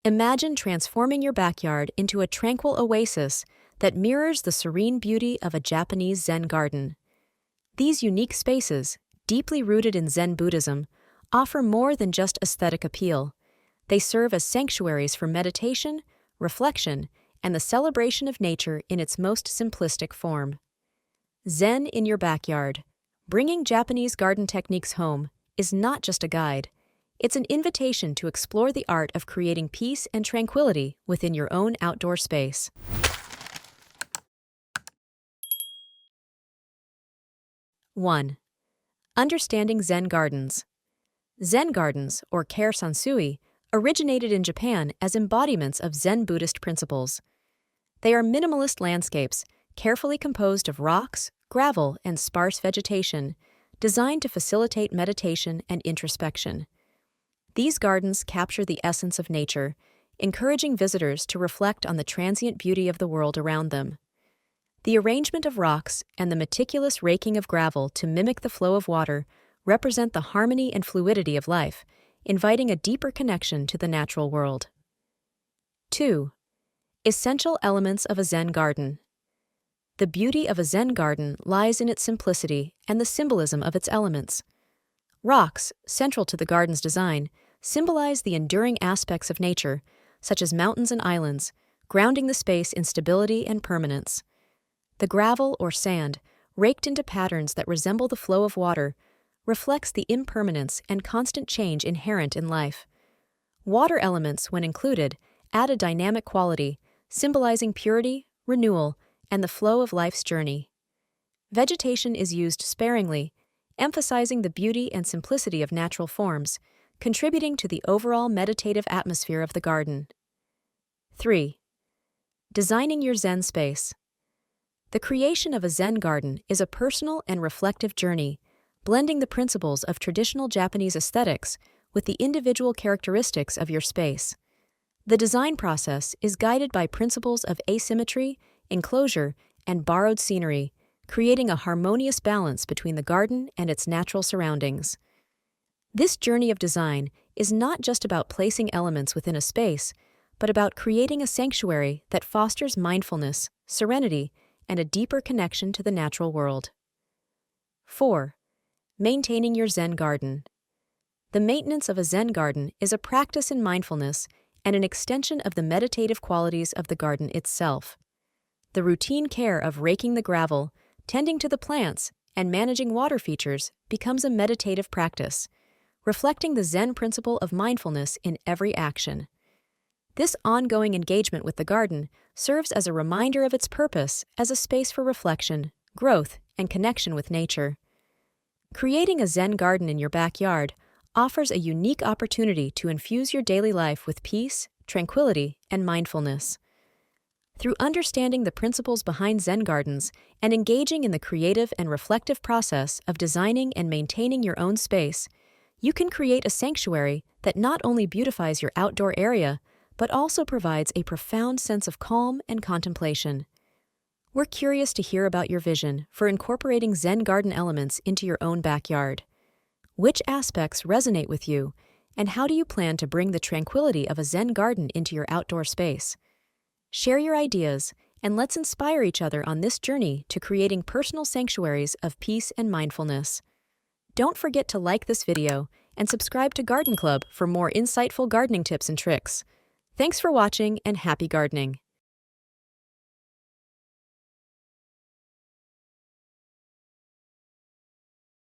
Imagine transforming your backyard into a tranquil oasis that mirrors the serene beauty of a Japanese Zen garden. These unique spaces, deeply rooted in Zen Buddhism, offer more than just aesthetic appeal. They serve as sanctuaries for meditation, reflection, and the celebration of nature in its most simplistic form. Zen in your backyard. Bringing Japanese garden techniques home is not just a guide. It's an invitation to explore the art of creating peace and tranquility within your own outdoor space. 1. Understanding Zen Gardens. Zen Gardens, or Care Sansui, originated in Japan as embodiments of Zen Buddhist principles. They are minimalist landscapes, carefully composed of rocks, gravel, and sparse vegetation, designed to facilitate meditation and introspection. These gardens capture the essence of nature, encouraging visitors to reflect on the transient beauty of the world around them. The arrangement of rocks and the meticulous raking of gravel to mimic the flow of water represent the harmony and fluidity of life, inviting a deeper connection to the natural world. 2. Essential elements of a Zen garden. The beauty of a Zen garden lies in its simplicity and the symbolism of its elements. Rocks, central to the garden's design, symbolize the enduring aspects of nature, such as mountains and islands, grounding the space in stability and permanence. The gravel or sand, raked into patterns that resemble the flow of water, reflects the impermanence and constant change inherent in life. Water elements, when included, add a dynamic quality, symbolizing purity, renewal, and the flow of life's journey. Vegetation is used sparingly, emphasizing the beauty and simplicity of natural forms, contributing to the overall meditative atmosphere of the garden. 3. Designing your Zen space. The creation of a Zen garden is a personal and reflective journey, blending the principles of traditional Japanese aesthetics with the individual characteristics of your space. The design process is guided by principles of asymmetry, enclosure, and borrowed scenery, creating a harmonious balance between the garden and its natural surroundings. This journey of design is not just about placing elements within a space, but about creating a sanctuary that fosters mindfulness, serenity, and a deeper connection to the natural world. 4. Maintaining your Zen garden. The maintenance of a Zen garden is a practice in mindfulness and an extension of the meditative qualities of the garden itself. The routine care of raking the gravel, tending to the plants, and managing water features becomes a meditative practice, reflecting the Zen principle of mindfulness in every action. This ongoing engagement with the garden serves as a reminder of its purpose as a space for reflection, growth, and connection with nature. Creating a Zen garden in your backyard offers a unique opportunity to infuse your daily life with peace, tranquility, and mindfulness. Through understanding the principles behind Zen gardens and engaging in the creative and reflective process of designing and maintaining your own space, you can create a sanctuary that not only beautifies your outdoor area, but also provides a profound sense of calm and contemplation. We're curious to hear about your vision for incorporating Zen garden elements into your own backyard. Which aspects resonate with you, and how do you plan to bring the tranquility of a Zen garden into your outdoor space? Share your ideas, and let's inspire each other on this journey to creating personal sanctuaries of peace and mindfulness. Don't forget to like this video and subscribe to Garden Club for more insightful gardening tips and tricks. Thanks for watching, and happy gardening!